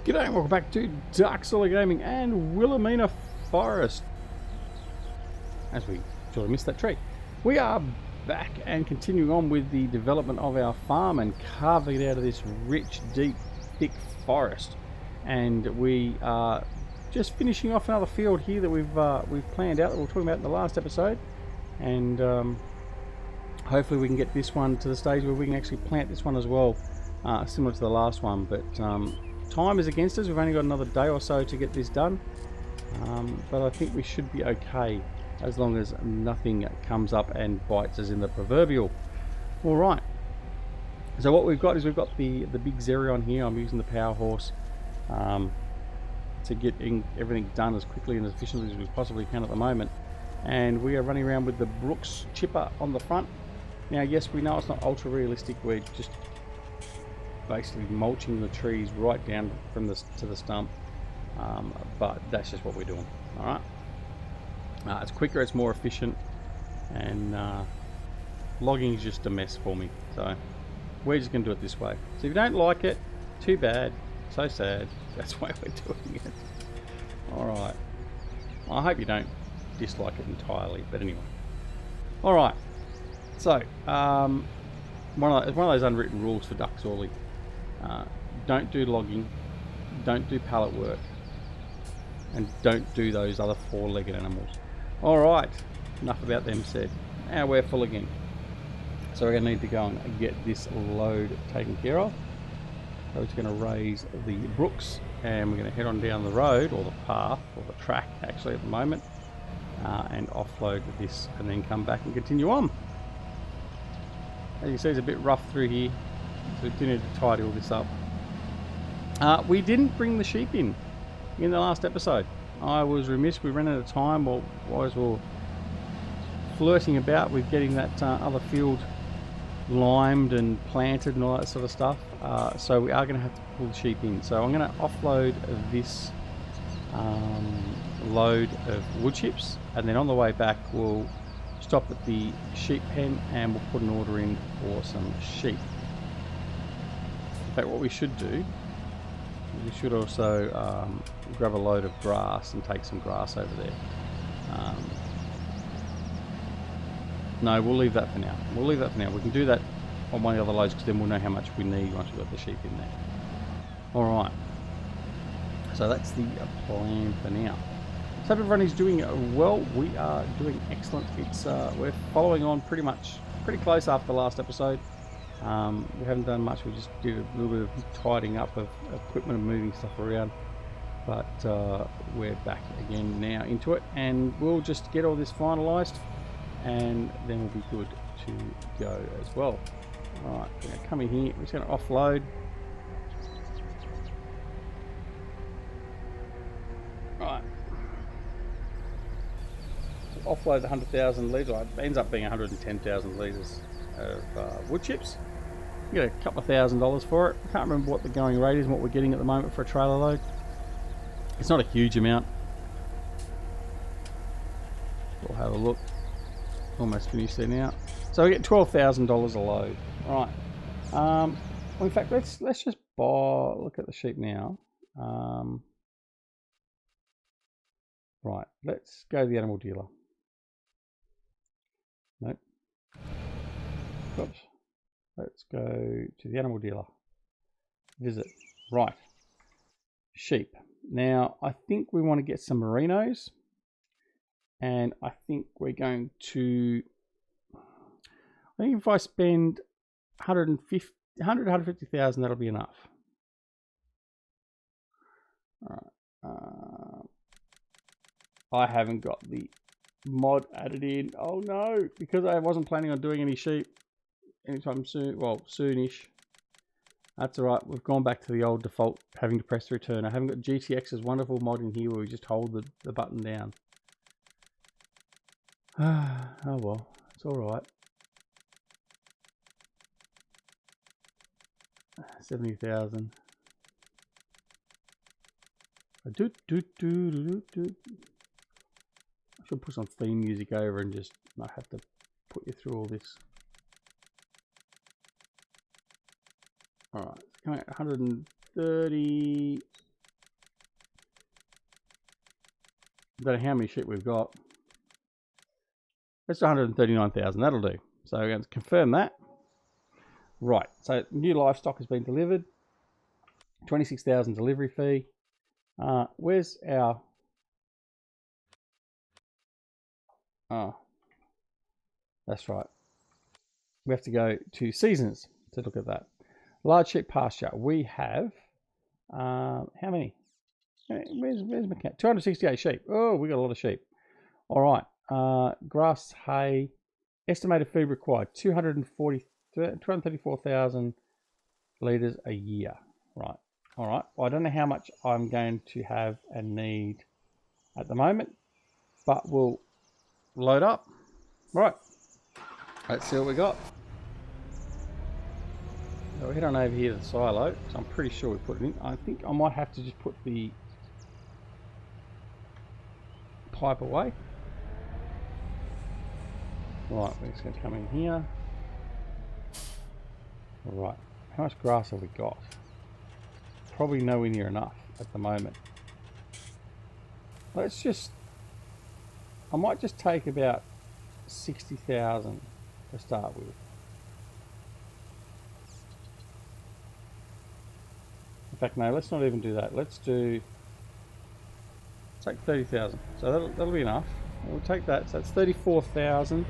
G'day and welcome back to Dark Solar Gaming and Willamina Forest. As we sort of missed that tree. We are back and continuing on with the development of our farm and carving it out of this rich, deep, thick forest. And we are just finishing off another field here that we've planned out that we were talking about in the last episode. And hopefully we can get this one to the stage where we can actually plant this one as well, similar to the last one. But time is against us. We've only got another day or so to get this done, but I think we should be okay as long as nothing comes up and bites us in the proverbial. All right, so what we've got is we've got the big Xerion here. I'm using the power horse to get everything done as quickly and as efficiently as we possibly can at the moment, and we are running around with the Brooks chipper on the front. Now yes, we know it's not ultra realistic. We're just basically mulching the trees right down from to the stump, but that's just what we're doing. All right, it's quicker, it's more efficient, and logging is just a mess for me, so we're just going to do it this way. So if you don't like it, too bad, so sad, that's why we're doing it. All right, well, I hope you don't dislike it entirely, but anyway. All right, so one of those unwritten rules for Duck Sorley. Don't do logging, don't do pallet work, and don't do those other four-legged animals. Alright, enough about them said. Now we're full again. So we're going to need to go and get this load taken care of. So we're just going to raise the Brooks and we're going to head on down the road, or the path, or the track actually at the moment, and offload this and then come back and continue on. As you see, it's a bit rough through here, so we do need to tidy all this up. We didn't bring the sheep in the last episode. I was remiss. We ran out of time while we were flirting about with getting that other field limed and planted and all that sort of stuff. So we are going to have to pull the sheep in. So I'm going to offload this load of wood chips, and then on the way back we'll stop at the sheep pen and we'll put an order in for some sheep. In fact, what we should do, we should also grab a load of grass and take some grass over there. No, we'll leave that for now. We'll leave that for now. We can do that on one of the other loads because then we'll know how much we need once we've got the sheep in there. Alright. So that's the plan for now. So hope everyone is doing well. We are doing excellent. It's we're following on pretty close after the last episode. We haven't done much. We just did a little bit of tidying up of equipment and moving stuff around, but we're back again now into it, and we'll just get all this finalized and then we'll be good to go as well. Alright, we're going to come in here. We're just going to offload. Right, offload 100,000 litres. It ends up being 110,000 litres of wood chips. You get a couple of $1,000s for it. I can't remember what the going rate is and what we're getting at the moment for a trailer load. It's not a huge amount. We'll have a look. Almost finished there now. So we get $12,000 a load. Right. Well, in fact, let's just look at the sheep now. Right. Let's go to the animal dealer. Nope. Oops. Let's go to the animal dealer. Visit. Right. Sheep. Now, I think we want to get some merinos. And I think we're going to... I think if I spend 150,000, that'll be enough. Alright. I haven't got the mod added in. Oh no! Because I wasn't planning on doing any sheep anytime soon, well, soonish. That's alright, we've gone back to the old default, having to press the return. I haven't got GTX's wonderful mod in here where we just hold the button down. Oh well, it's alright. 70,000. I should put some theme music over and just not have to put you through all this. Alright, it's coming at 130. don't know how many sheep we've got. That's 139,000. That'll do. So we're going to confirm that. Right. So new livestock has been delivered. 26,000 delivery fee. Where's our... Oh, that's right. We have to go to seasons to look at that. Large sheep pasture. We have how many? Where's my cat? 268 sheep. Oh, we got a lot of sheep. All right. Grass, hay. Estimated feed required 234,000 litres a year. Right. All right. Well, I don't know how much I'm going to have and need at the moment, but we'll load up. Right. Let's see what we got. So we'll head on over here to the silo, because I'm pretty sure we put it in. I think I might have to just put the pipe away. Right, we're just going to come in here. Right, how much grass have we got? Probably nowhere near enough at the moment. Let's just... I might just take about 60,000 to start with. In fact, no, let's not even do that. Let's take 30,000. So that'll be enough. We'll take that. So that's 34,000.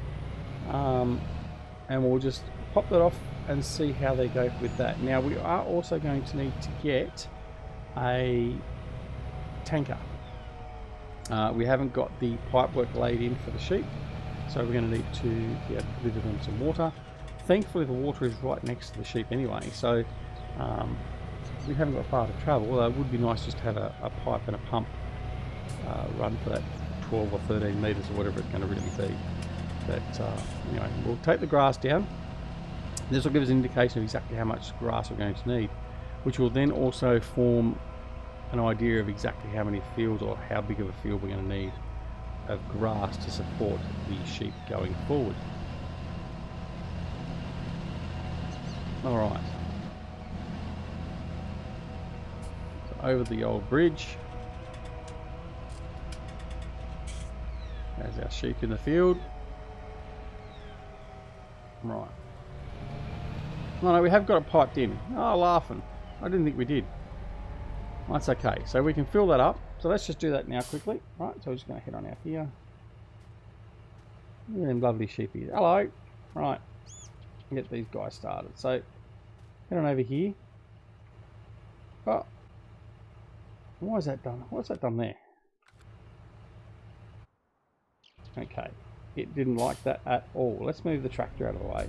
And we'll just pop that off and see how they go with that. Now we are also going to need to get a tanker. We haven't got the pipe work laid in for the sheep, so we're going to need to be able to deliver them some water. Thankfully the water is right next to the sheep anyway, so we haven't got far to travel, although it would be nice just to have a pipe and a pump run for that 12 or 13 metres or whatever it's going to really be. But anyway, we'll take the grass down. This will give us an indication of exactly how much grass we're going to need, which will then also form an idea of exactly how many fields or how big of a field we're going to need of grass to support the sheep going forward. Alright. So over the old bridge. There's our sheep in the field. Right. No, we have got it piped in. Oh, laughing. I didn't think we did. That's okay. So we can fill that up. So let's just do that now quickly. Right, so we're just going to head on out here. Look at them lovely sheepies. Hello. Right. Get these guys started. So head on over here. Oh. Why is that done? What's that done there? Okay. It didn't like that at all. Let's move the tractor out of the way.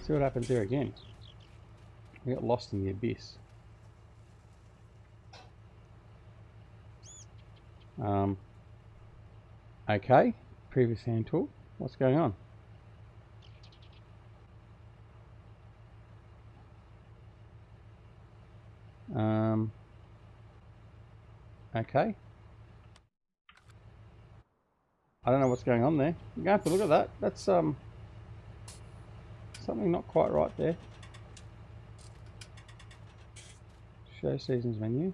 See what happens there again. We got lost in the abyss. Okay. Previous hand tool. What's going on? Okay. I don't know what's going on there. You're going to have to look at that. That's something not quite right there. Show seasons menu.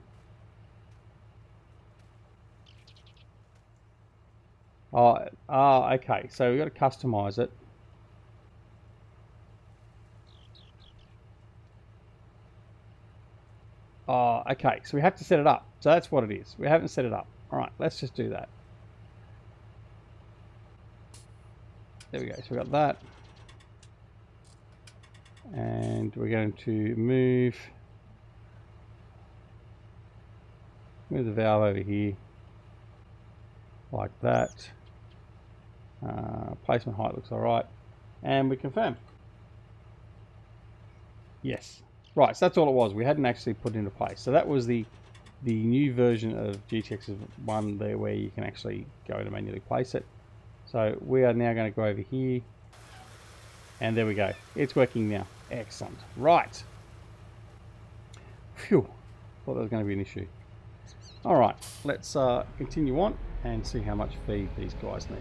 Oh, okay. So we've got to customize it. Oh, okay. So we have to set it up. So that's what it is. We haven't set it up. All right, let's just do that. There we go. So we got that. And we're going to move the valve over here like that. Placement height looks all right. And we confirm. Yes. Right, so that's all it was. We hadn't actually put it into place. So that was the new version of GTX 1 there where you can actually go to manually place it. So we are now going to go over here. And there we go. It's working now. Excellent. Right. Phew. Thought that was going to be an issue. All right. Let's continue on and see how much feed these guys need.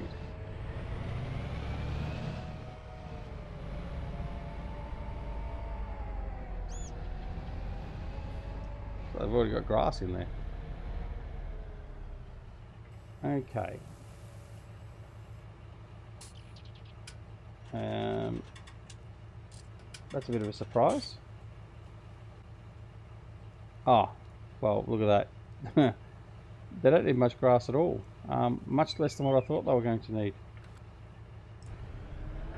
So they've already got grass in there. Okay. That's a bit of a surprise. Oh, well, look at that. They don't need much grass at all. Much less than what I thought they were going to need.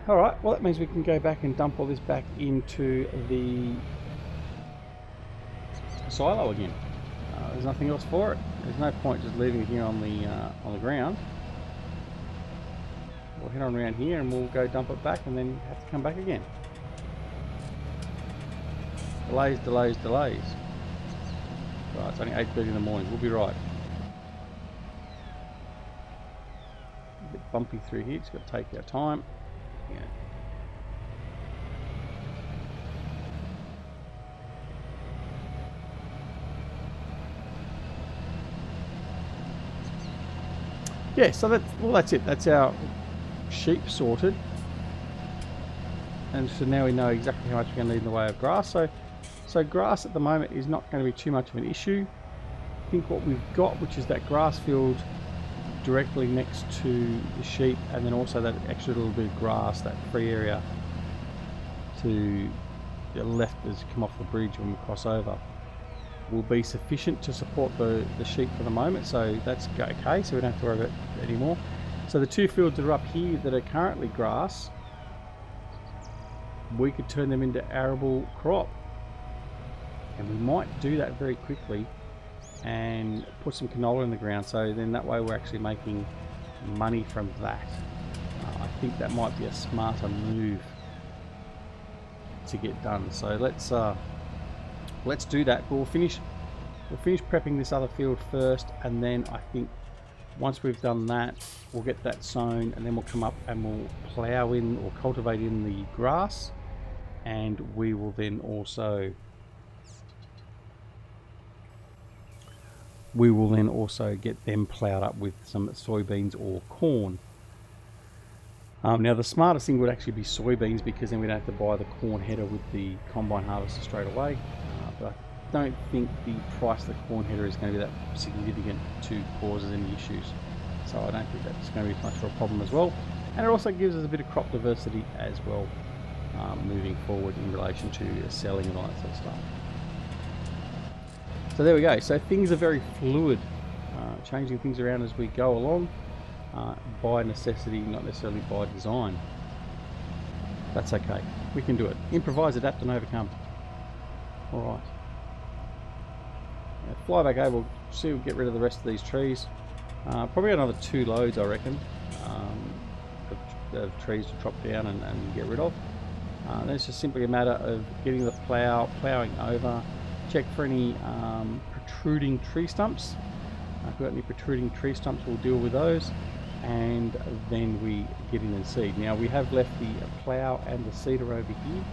Alright, well that means we can go back and dump all this back into the silo again. There's nothing else for it. There's no point just leaving it here on the ground. We'll head on around here and we'll go dump it back and then have to come back again. Delays, delays, delays. Right, it's only 8:30 in the morning. We'll be right. A bit bumpy through here. Just got to take our time. Yeah. Yeah, so that's it. That's our sheep sorted. And so now we know exactly how much we're going to need in the way of grass. So grass at the moment is not going to be too much of an issue. I think what we've got, which is that grass field directly next to the sheep, and then also that extra little bit of grass, that free area to the left as you come off the bridge when we cross over, will be sufficient to support the sheep for the moment. So that's okay, so we don't have to worry about it anymore. So the two fields that are up here that are currently grass, we could turn them into arable crop, and we might do that very quickly and put some canola in the ground, so then that way we're actually making money from that. I think that might be a smarter move to get done. So let's do that. But we'll finish prepping this other field first, and then I think once we've done that, we'll get that sown, and then we'll come up and we'll plough in or cultivate in the grass, and we will then also get them ploughed up with some soybeans or corn. Now the smartest thing would actually be soybeans, because then we don't have to buy the corn header with the combine harvester straight away. But I don't think the price of the corn header is going to be that significant to cause us any issues. So I don't think that's going to be much of a problem as well. And it also gives us a bit of crop diversity as well, moving forward in relation to selling and all that sort of stuff. So there we go. So things are very fluid, changing things around as we go along, by necessity, not necessarily by design. That's okay. We can do it. Improvise, adapt, and overcome. All right. Now, fly back over. We'll see. We'll get rid of the rest of these trees. Probably another 2 loads, I reckon, of trees to chop down and get rid of. Then it's just simply a matter of getting the ploughing over. Check for any protruding tree stumps. If we've got any protruding tree stumps, we'll deal with those, and then we get in and seed. Now we have left the plough and the seeder over here,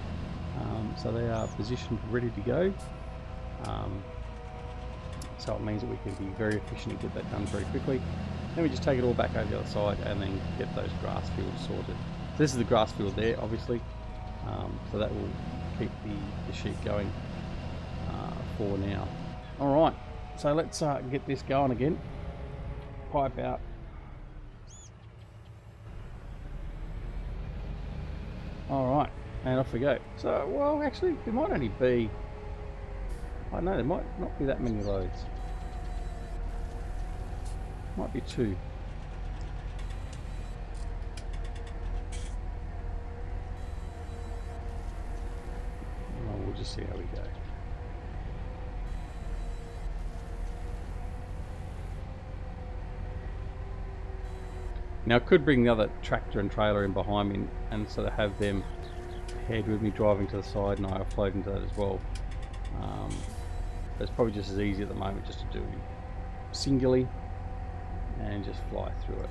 so they are positioned ready to go. So it means that we can be very efficient and get that done very quickly. Then we just take it all back over the other side and then get those grass fields sorted. So this is the grass field there, obviously, so that will keep the sheep going for now. Alright, so let's get this going again. Pipe out. Alright, and off we go. So, well, actually, there might only be, I don't know, there might not be that many loads. Might be 2. Well, we'll just see how we go. Now I could bring the other tractor and trailer in behind me and sort of have them head with me driving to the side, and I offload into that as well. But it's probably just as easy at the moment just to do singly and just fly through it.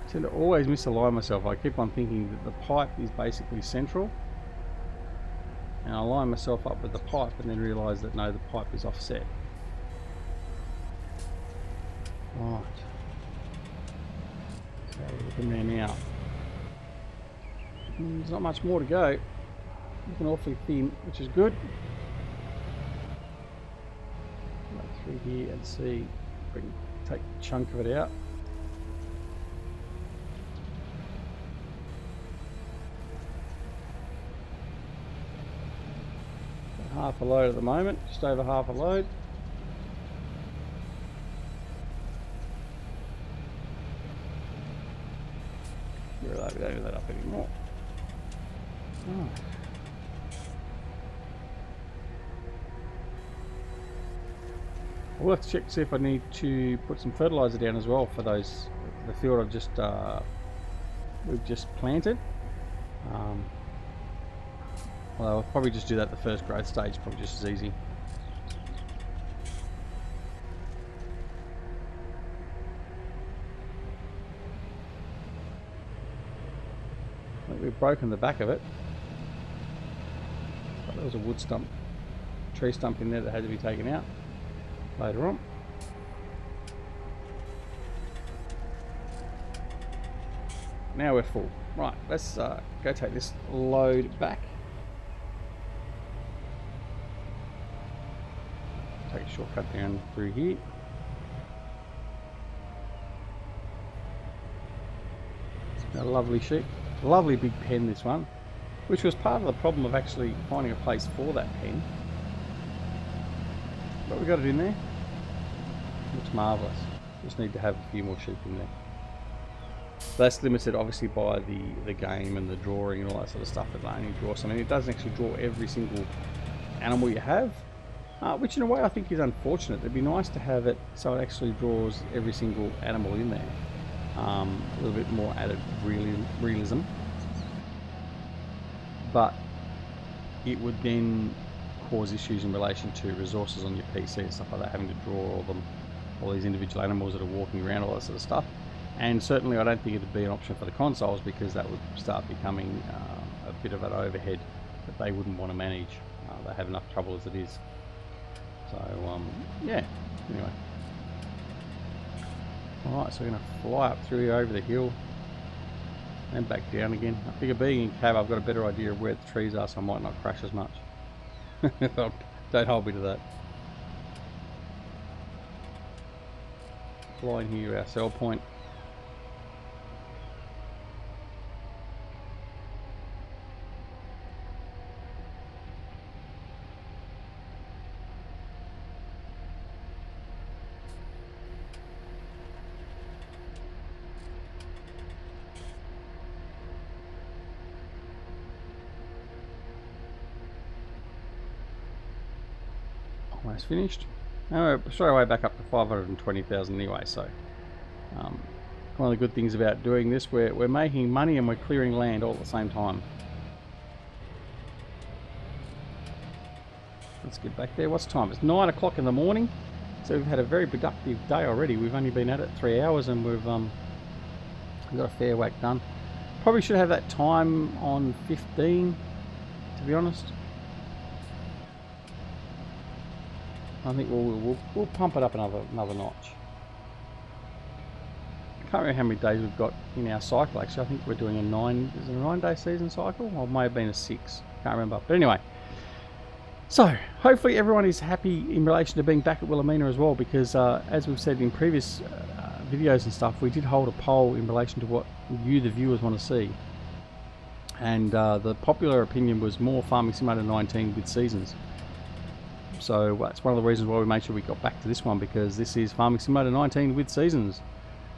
I tend to always misalign myself. I keep on thinking that the pipe is basically central, and I line myself up with the pipe and then realise that no, the pipe is offset. Right. So we're looking there now. There's not much more to go. Looking awfully thin, which is good. Go through here and see if we can take a chunk of it out. Half a load at the moment, just over half a load. We don't do that up anymore. Oh. We'll have to check to see if I need to put some fertilizer down as well for the field we've just planted. Well, I'll probably just do that the first growth stage, probably just as easy. I think we've broken the back of it. But there was a wood stump, tree stump in there that had to be taken out later on. Now we're full. Right, let's go take this load back. Take a shortcut down through here. It's got a lovely sheep. Lovely big pen, this one, which was part of the problem of actually finding a place for that pen. But we got it in there. Looks marvellous. Just need to have a few more sheep in there. That's limited obviously by the game and the drawing and all that sort of stuff. It only draws some. I mean, it doesn't actually draw every single animal you have. Which in a way I think is unfortunate. It'd be nice to have it so it actually draws every single animal in there. A little bit more added realism. But it would then cause issues in relation to resources on your PC and stuff like that, having to draw all these individual animals that are walking around, all that sort of stuff. And certainly I don't think it would be an option for the consoles, because that would start becoming a bit of an overhead that they wouldn't want to manage. They have enough trouble as it is. So yeah, anyway. Alright, so we're going to fly up through here over the hill and back down again. I figure being in cab I've got a better idea of where the trees are, so I might not crash as much. Don't hold me to that. Flying here, our cell point. Almost finished. Now we're straight away back up to 520,000 anyway, so one of the good things about doing this, we're making money and we're clearing land all at the same time. Let's get back there. What's the time? It's 9 o'clock in the morning, so we've had a very productive day already. We've only been at it 3 hours and we've got a fair whack done. Probably should have that time on 15, to be honest. I think we'll pump it up another notch. I can't remember how many days we've got in our cycle. Actually, I think we're doing a 9-day season cycle, or it may have been a 6. Can't remember. But anyway, so hopefully everyone is happy in relation to being back at Willamina as well, because as we've said in previous videos and stuff, we did hold a poll in relation to what you, the viewers, want to see, and the popular opinion was more Farming Simulator 19 with seasons. So that's one of the reasons why we made sure we got back to this one, because this is Farming Simulator 19 with seasons.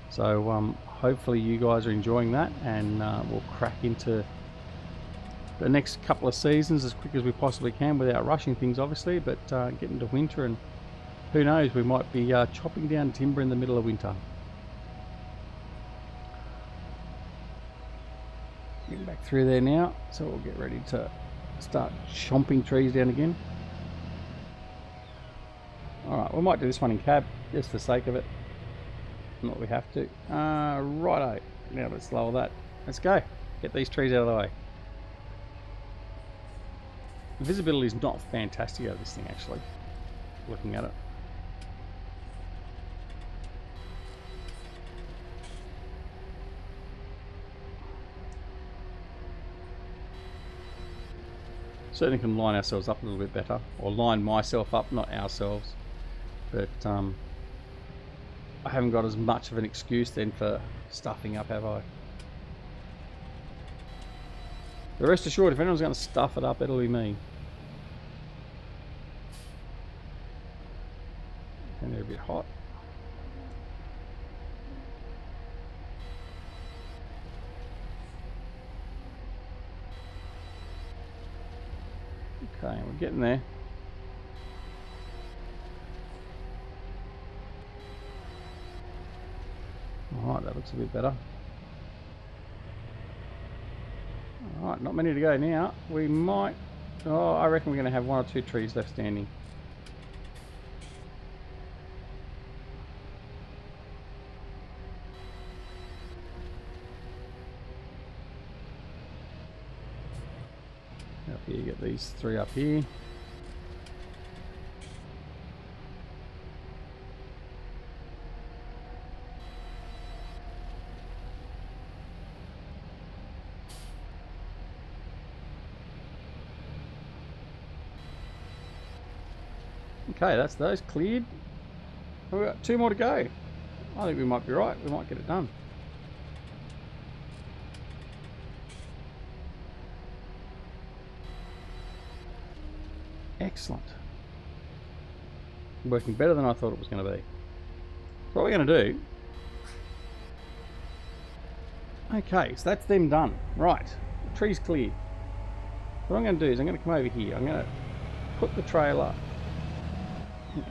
So hopefully you guys are enjoying that, and we'll crack into the next couple of seasons as quick as we possibly can without rushing things, obviously, but get into winter, and who knows, we might be chopping down timber in the middle of winter. Getting back through there now, so we'll get ready to start chomping trees down again. Alright, we might do this one in cab, just for the sake of it. Not that we have to. Righto, now let's lower that. Let's go. Get these trees out of the way. The visibility is not fantastic out of this thing, actually, looking at it. Certainly can line ourselves up a little bit better, or line myself up, not ourselves. But I haven't got as much of an excuse then for stuffing up, have I? But rest assured, if anyone's going to stuff it up, it'll be me. And they're a bit hot. Okay, we're getting there. Alright, that looks a bit better. Alright, not many to go now. We might... Oh, I reckon we're going to have 1 or 2 trees left standing. Up here, you get these 3 up here. Okay, that's those cleared. We've got 2 more to go. I think we might be right. We might get it done. Excellent. Working better than I thought it was going to be. So what we're going to do... Okay, so that's them done. Right, the tree's cleared. What I'm going to do is I'm going to come over here. I'm going to put the trailer...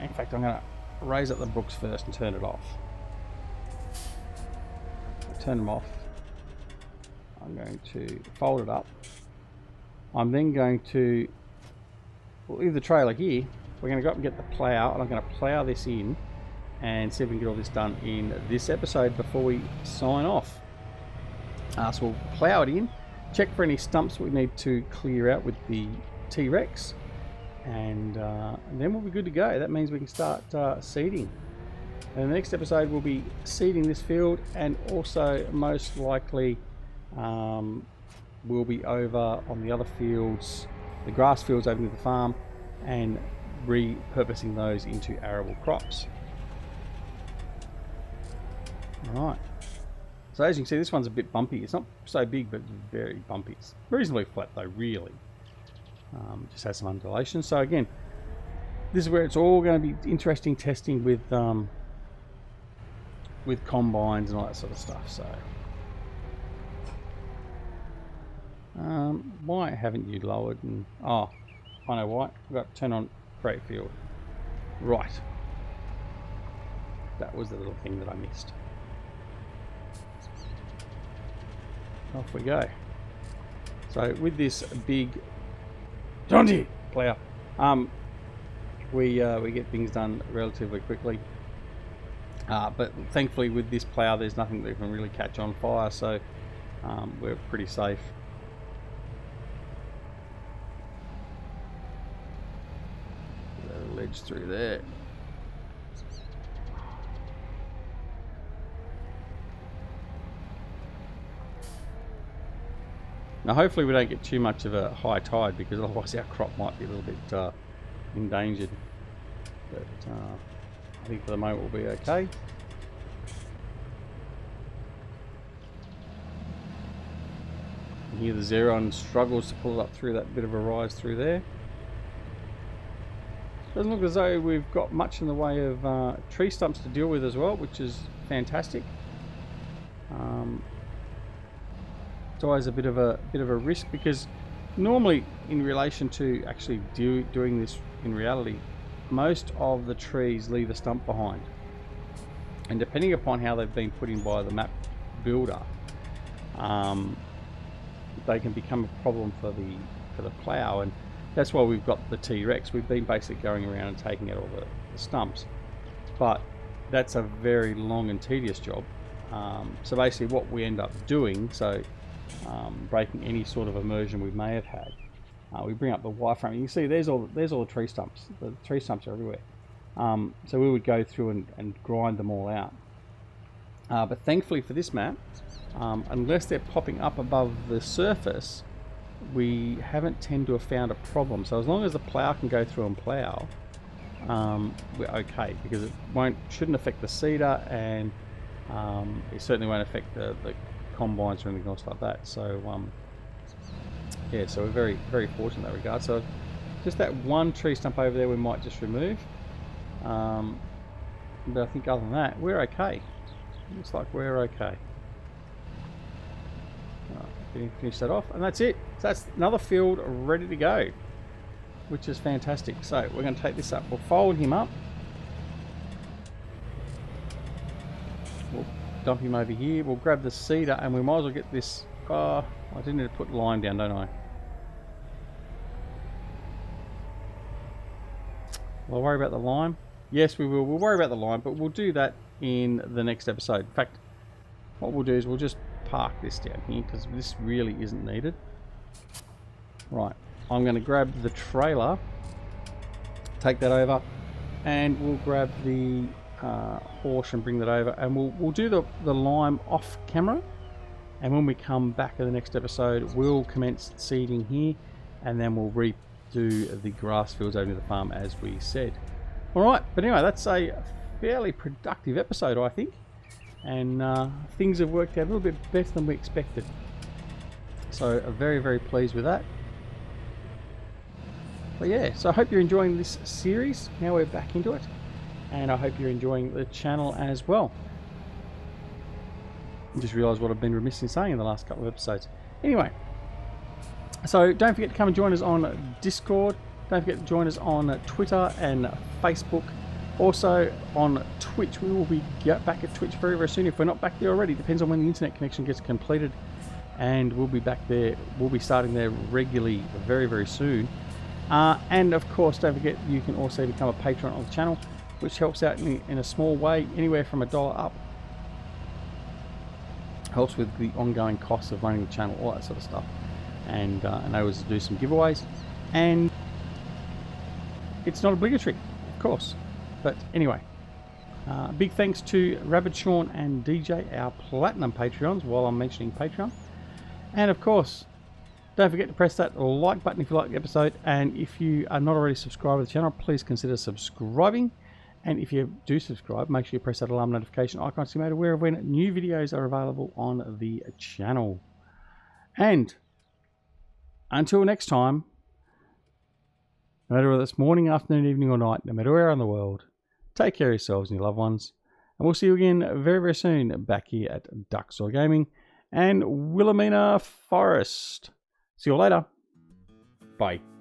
In fact, I'm going to raise up the brooks first and turn it off. Turn them off. I'm going to fold it up. I'm then going to... We'll leave the trailer here. We're going to go up and get the plough, and I'm going to plough this in and see if we can get all this done in this episode before we sign off. So we'll plough it in, check for any stumps we need to clear out with the T-Rex, and then we'll be good to go. That means we can start seeding. And the next episode we'll be seeding this field, and also most likely we'll be over on the other fields, the grass fields over near the farm, and repurposing those into arable crops. Alright, so as you can see, this one's a bit bumpy. It's not so big, but it's very bumpy. It's reasonably flat though, really. Just has some undulations. So again, this is where it's all going to be interesting testing with combines and all that sort of stuff. So why haven't you lowered? And oh, I know why. I've got to turn on create field. Right, that was the little thing that I missed. Off we go. So with this big dodgy plough, we get things done relatively quickly. But thankfully with this plough there's nothing that can really catch on fire, so we're pretty safe. Ledge through there. Now hopefully we don't get too much of a high tide, because otherwise our crop might be a little bit endangered. But I think for the moment we'll be okay. And here the Xeron struggles to pull up through that bit of a rise through there. Doesn't look as though we've got much in the way of tree stumps to deal with as well, which is fantastic. It's always a bit of a risk, because normally in relation to actually doing this in reality, most of the trees leave a stump behind, and depending upon how they've been put in by the map builder, they can become a problem for the plough. And that's why we've got the T-Rex. We've been basically going around and taking out all the stumps, but that's a very long and tedious job. So basically what we end up doing, breaking any sort of immersion we may have had, we bring up the wireframe. You can see there's all the tree stumps. The tree stumps are everywhere. So we would go through and grind them all out. But thankfully for this map, unless they're popping up above the surface, we haven't tend to have found a problem. So as long as the plow can go through and plow, we're okay, because it shouldn't affect the seeder, and it certainly won't affect the combines or anything else like that. So yeah, so we're very, very fortunate in that regard. So just that one tree stump over there we might just remove, but I think other than that we're okay. Looks like we're okay. Finish that off, and that's it. So that's another field ready to go, which is fantastic. So we're going to take this up, we'll fold him up, we'll dump him over here, we'll grab the seeder, and we might as well get this. I do need to put line down, don't I? Will I worry about the lime? Yes, we will. We'll worry about the lime, but we'll do that in the next episode. In fact, what we'll do is we'll just park this down here, because this really isn't needed. Right, I'm going to grab the trailer, take that over, and we'll grab the horse and bring that over, and we'll do the lime off camera, and when we come back in the next episode we'll commence seeding here, and then we'll redo the grass fields over to the farm as we said. Alright, but anyway, that's a fairly productive episode, I think, and things have worked out a little bit better than we expected, so very, very pleased with that. But yeah, so I hope you're enjoying this series. Now we're back into it, and I hope you're enjoying the channel as well. I just realised what I've been remiss in saying in the last couple of episodes. Anyway, so don't forget to come and join us on Discord. Don't forget to join us on Twitter and Facebook. Also on Twitch. We will be back at Twitch very, very soon. If we're not back there already, depends on when the internet connection gets completed, and we'll be back there. We'll be starting there regularly very, very soon. And of course, don't forget you can also become a patron on the channel, which helps out in a small way, anywhere from $1 up. Helps with the ongoing costs of running the channel, all that sort of stuff, and enables us to do some giveaways. And it's not obligatory, of course, but anyway, big thanks to Rabbit Sean and DJ, our platinum Patreons, while I'm mentioning Patreon. And of course, don't forget to press that like button if you like the episode, and if you are not already subscribed to the channel, please consider subscribing. And if you do subscribe, make sure you press that alarm notification icon to be made aware of when new videos are available on the channel. And until next time, no matter whether it's morning, afternoon, evening or night, no matter where in the world, take care of yourselves and your loved ones. And we'll see you again very, very soon back here at Ducksoil Gaming and Willamina Forest. See you later. Bye.